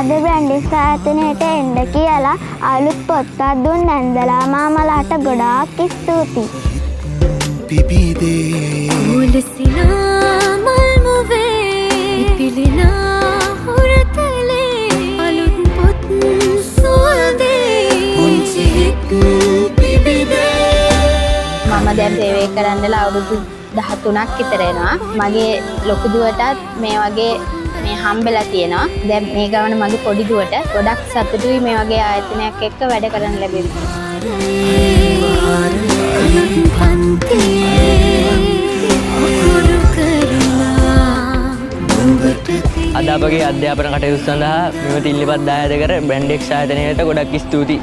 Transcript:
අද බ්‍රැන්ඩික්ස් ආයතනයට එන්න කියලා අලුත් පොත්පත් දුන් නැන්දලා මාමලාට ගොඩාක් ස්තුතියි. මම දැන් සේවය කරන්නලා අවුරුදු 13ක් විතර වෙනවා. මගේ ලොකු දුවටත් මේ වගේ මේ හම්බෙලා තියෙනවා. දැන් මේ ගමන මගේ පොඩි දුවට ගොඩක් සතුටුයි මේ වගේ ආයතනයක් එක්ක වැඩ කරන්න ලැබෙන්නේ. අද අපගේ අධ්‍යාපන කටයුතු සඳහා මෙම තිල්ලිපත් දායාද කර බ්‍රැන්ඩික්ස් ආයතනයට ගොඩක් ස්තුතියි.